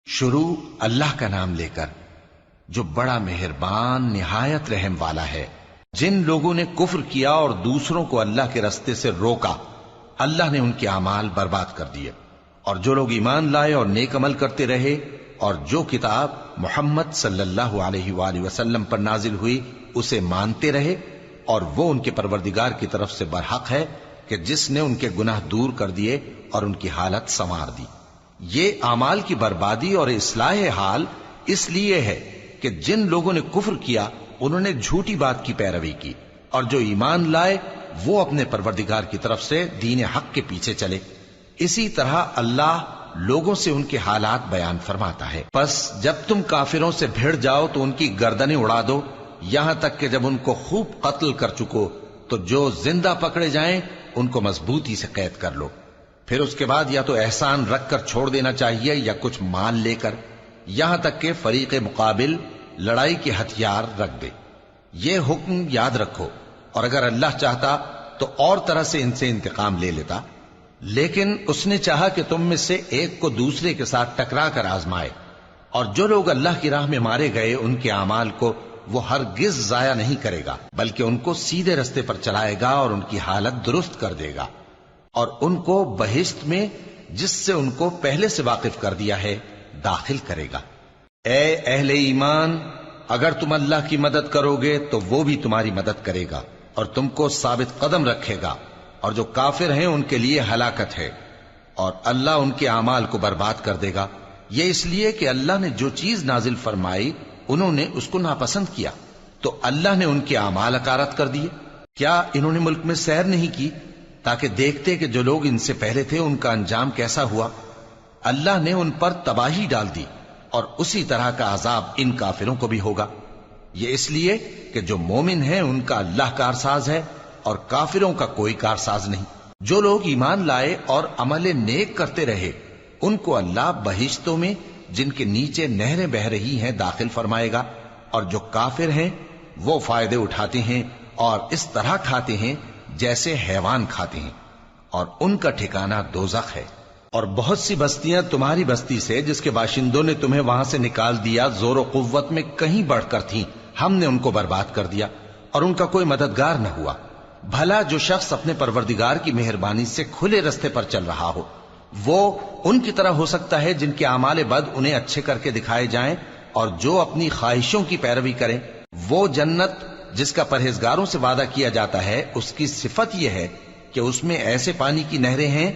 شروع اللہ کا نام لے کر جو بڑا مہربان نہایت رحم والا ہے۔ جن لوگوں نے کفر کیا اور دوسروں کو اللہ کے رستے سے روکا، اللہ نے ان کے اعمال برباد کر دیے، اور جو لوگ ایمان لائے اور نیک عمل کرتے رہے اور جو کتاب محمد صلی اللہ علیہ وآلہ وسلم پر نازل ہوئی اسے مانتے رہے، اور وہ ان کے پروردگار کی طرف سے برحق ہے کہ جس نے ان کے گناہ دور کر دیے اور ان کی حالت سنوار دی۔ یہ اعمال کی بربادی اور اصلاح حال اس لیے ہے کہ جن لوگوں نے کفر کیا انہوں نے جھوٹی بات کی پیروی کی، اور جو ایمان لائے وہ اپنے پروردگار کی طرف سے دین حق کے پیچھے چلے۔ اسی طرح اللہ لوگوں سے ان کے حالات بیان فرماتا ہے۔ پس جب تم کافروں سے بھیڑ جاؤ تو ان کی گردنیں اڑا دو، یہاں تک کہ جب ان کو خوب قتل کر چکو تو جو زندہ پکڑے جائیں ان کو مضبوطی سے قید کر لو۔ پھر اس کے بعد یا تو احسان رکھ کر چھوڑ دینا چاہیے یا کچھ مال لے کر، یہاں تک کہ فریق مقابل لڑائی کے ہتھیار رکھ دے۔ یہ حکم یاد رکھو، اور اگر اللہ چاہتا تو اور طرح سے ان سے انتقام لے لیتا، لیکن اس نے چاہا کہ تم میں سے ایک کو دوسرے کے ساتھ ٹکرا کر آزمائے۔ اور جو لوگ اللہ کی راہ میں مارے گئے ان کے اعمال کو وہ ہرگز ضائع نہیں کرے گا، بلکہ ان کو سیدھے رستے پر چلائے گا اور ان کی حالت درست کر دے گا، اور ان کو بہشت میں جس سے ان کو پہلے سے واقف کر دیا ہے داخل کرے گا۔ اے اہل ایمان، اگر تم اللہ کی مدد کرو گے تو وہ بھی تمہاری مدد کرے گا اور تم کو ثابت قدم رکھے گا، اور جو کافر ہیں ان کے لیے ہلاکت ہے، اور اللہ ان کے اعمال کو برباد کر دے گا۔ یہ اس لیے کہ اللہ نے جو چیز نازل فرمائی انہوں نے اس کو ناپسند کیا، تو اللہ نے ان کے اعمال اکارت کر دیے۔ کیا انہوں نے ملک میں سیر نہیں کی تاکہ دیکھتے کہ جو لوگ ان سے پہلے تھے ان کا انجام کیسا ہوا؟ اللہ نے ان پر تباہی ڈال دی، اور اسی طرح کا عذاب ان کافروں کو بھی ہوگا۔ یہ اس لیے کہ جو مومن ہیں ان کا اللہ کارساز ہے اور کافروں کا کوئی کارساز نہیں۔ جو لوگ ایمان لائے اور عمل نیک کرتے رہے ان کو اللہ بہشتوں میں جن کے نیچے نہریں بہ رہی ہیں داخل فرمائے گا، اور جو کافر ہیں وہ فائدے اٹھاتے ہیں اور اس طرح کھاتے ہیں جیسے حیوان کھاتے ہیں، اور ان کا ٹھکانہ دوزخ ہے۔ اور بہت سی بستیاں تمہاری بستی سے جس کے باشندوں نے تمہیں وہاں سے نکال دیا زور و قوت میں کہیں بڑھ کر تھیں، ہم نے ان کو برباد کر دیا اور ان کا کوئی مددگار نہ ہوا۔ بھلا جو شخص اپنے پروردگار کی مہربانی سے کھلے رستے پر چل رہا ہو وہ ان کی طرح ہو سکتا ہے جن کے اعمال بد انہیں اچھے کر کے دکھائے جائیں، اور جو اپنی خواہشوں کی پیروی کریں وہ جنت جس کا پرہیزگاروں سے وعدہ کیا جاتا ہے اس کی صفت یہ ہے کہ اس میں ایسے پانی کی نہریں ہیں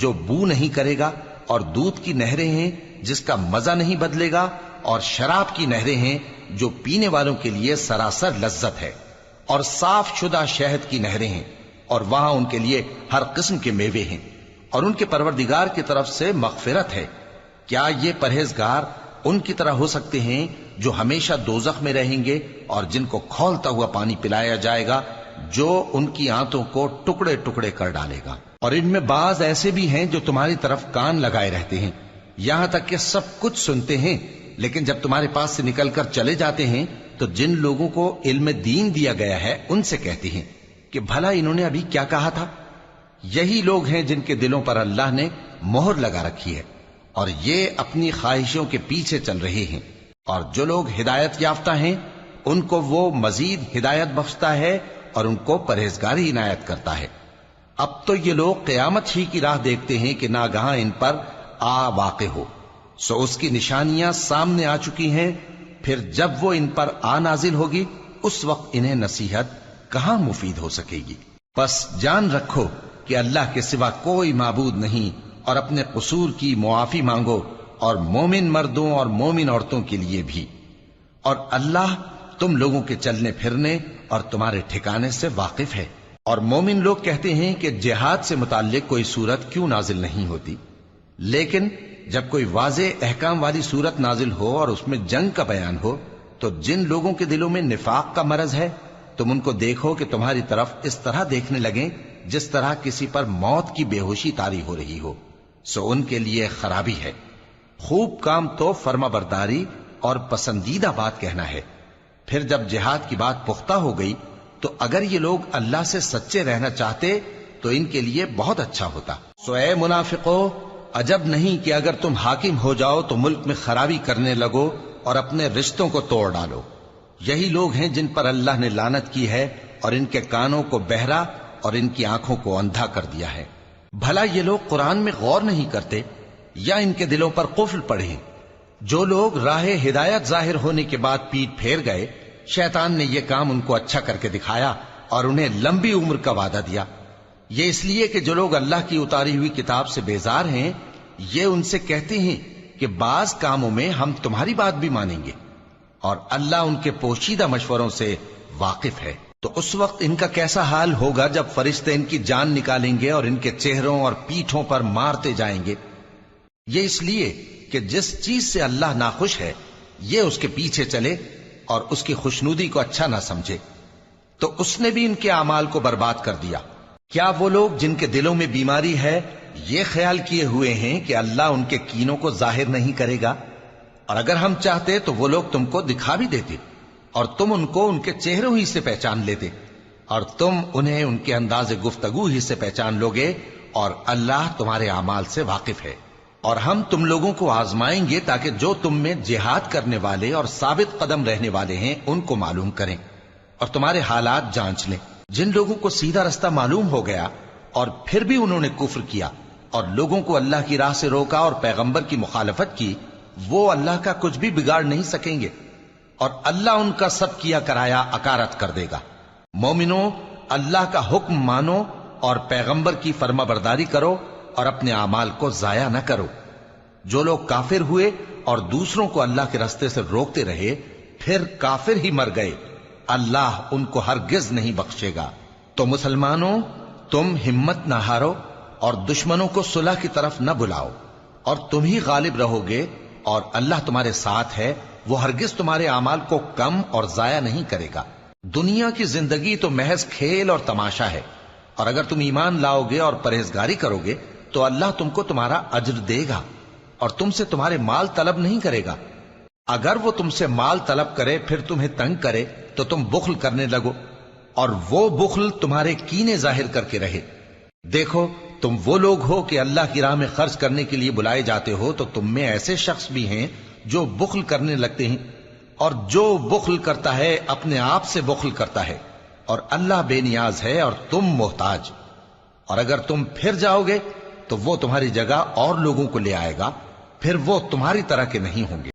جو بو نہیں کرے گا، اور دودھ کی نہریں ہیں جس کا مزہ نہیں بدلے گا، اور شراب کی نہریں ہیں جو پینے والوں کے لیے سراسر لذت ہے، اور صاف شدہ شہد کی نہریں ہیں، اور وہاں ان کے لیے ہر قسم کے میوے ہیں، اور ان کے پروردگار کی طرف سے مغفرت ہے۔ کیا یہ پرہیزگار ان کی طرح ہو سکتے ہیں جو ہمیشہ دوزخ میں رہیں گے اور جن کو کھولتا ہوا پانی پلایا جائے گا جو ان کی آنتوں کو ٹکڑے ٹکڑے کر ڈالے گا؟ اور ان میں بعض ایسے بھی ہیں جو تمہاری طرف کان لگائے رہتے ہیں، یہاں تک کہ سب کچھ سنتے ہیں، لیکن جب تمہارے پاس سے نکل کر چلے جاتے ہیں تو جن لوگوں کو علم دین دیا گیا ہے ان سے کہتے ہیں کہ بھلا انہوں نے ابھی کیا کہا تھا؟ یہی لوگ ہیں جن کے دلوں پر اللہ نے مہر لگا رکھی ہے، اور یہ اپنی خواہشوں کے پیچھے چل رہے ہیں۔ اور جو لوگ ہدایت یافتہ ہیں ان کو وہ مزید ہدایت بخشتا ہے اور ان کو پرہیزگاری عنایت کرتا ہے۔ اب تو یہ لوگ قیامت ہی کی راہ دیکھتے ہیں کہ ناگہاں ان پر آ واقع ہو، سو اس کی نشانیاں سامنے آ چکی ہیں، پھر جب وہ ان پر آ نازل ہوگی اس وقت انہیں نصیحت کہاں مفید ہو سکے گی۔ پس جان رکھو کہ اللہ کے سوا کوئی معبود نہیں، اور اپنے قصور کی معافی مانگو، اور مومن مردوں اور مومن عورتوں کے لیے بھی، اور اللہ تم لوگوں کے چلنے پھرنے اور تمہارے ٹھکانے سے واقف ہے۔ اور مومن لوگ کہتے ہیں کہ جہاد سے متعلق کوئی صورت کیوں نازل نہیں ہوتی، لیکن جب کوئی واضح احکام والی صورت نازل ہو اور اس میں جنگ کا بیان ہو تو جن لوگوں کے دلوں میں نفاق کا مرض ہے تم ان کو دیکھو کہ تمہاری طرف اس طرح دیکھنے لگیں جس طرح کسی پر موت کی بے ہوشی طاری ہو رہی ہو، سو ان کے لیے خرابی ہے۔ خوب کام تو فرما برداری اور پسندیدہ بات کہنا ہے۔ پھر جب جہاد کی بات پختہ ہو گئی تو اگر یہ لوگ اللہ سے سچے رہنا چاہتے تو ان کے لیے بہت اچھا ہوتا۔ سو اے منافقو، عجب نہیں کہ اگر تم حاکم ہو جاؤ تو ملک میں خرابی کرنے لگو اور اپنے رشتوں کو توڑ ڈالو۔ یہی لوگ ہیں جن پر اللہ نے لعنت کی ہے اور ان کے کانوں کو بہرا اور ان کی آنکھوں کو اندھا کر دیا ہے۔ بھلا یہ لوگ قرآن میں غور نہیں کرتے یا ان کے دلوں پر قفل پڑے ہیں؟ جو لوگ راہ ہدایت ظاہر ہونے کے بعد پیٹ پھیر گئے، شیطان نے یہ کام ان کو اچھا کر کے دکھایا اور انہیں لمبی عمر کا وعدہ دیا۔ یہ اس لیے کہ جو لوگ اللہ کی اتاری ہوئی کتاب سے بیزار ہیں، یہ ان سے کہتے ہیں کہ بعض کاموں میں ہم تمہاری بات بھی مانیں گے، اور اللہ ان کے پوشیدہ مشوروں سے واقف ہے۔ تو اس وقت ان کا کیسا حال ہوگا جب فرشتے ان کی جان نکالیں گے اور ان کے چہروں اور پیٹھوں پر مارتے جائیں گے۔ یہ اس لیے کہ جس چیز سے اللہ ناخوش ہے یہ اس کے پیچھے چلے اور اس کی خوشنودی کو اچھا نہ سمجھے، تو اس نے بھی ان کے اعمال کو برباد کر دیا۔ کیا وہ لوگ جن کے دلوں میں بیماری ہے یہ خیال کیے ہوئے ہیں کہ اللہ ان کے کینوں کو ظاہر نہیں کرے گا؟ اور اگر ہم چاہتے تو وہ لوگ تم کو دکھا بھی دیتے اور تم ان کو ان کے چہروں ہی سے پہچان لیتے، اور تم انہیں ان کے انداز گفتگو ہی سے پہچان لوگے، اور اللہ تمہارے اعمال سے واقف ہے۔ اور ہم تم لوگوں کو آزمائیں گے تاکہ جو تم میں جہاد کرنے والے اور ثابت قدم رہنے والے ہیں ان کو معلوم کریں اور تمہارے حالات جانچ لیں۔ جن لوگوں کو سیدھا رستہ معلوم ہو گیا اور پھر بھی انہوں نے کفر کیا اور لوگوں کو اللہ کی راہ سے روکا اور پیغمبر کی مخالفت کی، وہ اللہ کا کچھ بھی بگاڑ نہیں سکیں گے، اور اللہ ان کا سب کیا کرایا اکارت کر دے گا۔ مومنوں، اللہ کا حکم مانو اور پیغمبر کی فرما برداری کرو اور اپنے اعمال کو ضائع نہ کرو۔ جو لوگ کافر ہوئے اور دوسروں کو اللہ کے راستے سے روکتے رہے پھر کافر ہی مر گئے، اللہ ان کو ہرگز نہیں بخشے گا۔ تو مسلمانوں، تم ہمت نہ ہارو اور دشمنوں کو صلح کی طرف نہ بلاؤ، اور تم ہی غالب رہو گے، اور اللہ تمہارے ساتھ ہے، وہ ہرگز تمہارے اعمال کو کم اور ضائع نہیں کرے گا۔ دنیا کی زندگی تو محض کھیل اور تماشا ہے، اور اگر تم ایمان لاؤ گے اور پرہیزگاری کرو گے تو اللہ تم کو تمہارا اجر دے گا اور تم سے تمہارے مال طلب نہیں کرے گا۔ اگر وہ تم سے مال طلب کرے پھر تمہیں تنگ کرے تو تم بخل کرنے لگو، اور وہ بخل تمہارے کینے ظاہر کر کے رہے۔ دیکھو، تم وہ لوگ ہو کہ اللہ کی راہ میں خرچ کرنے کے لیے بلائے جاتے ہو، تو تم میں ایسے شخص بھی ہیں جو بخل کرنے لگتے ہیں، اور جو بخل کرتا ہے اپنے آپ سے بخل کرتا ہے، اور اللہ بے نیاز ہے اور تم محتاج۔ اور اگر تم پھر جاؤ گے تو وہ تمہاری جگہ اور لوگوں کو لے آئے گا، پھر وہ تمہاری طرح کے نہیں ہوں گے۔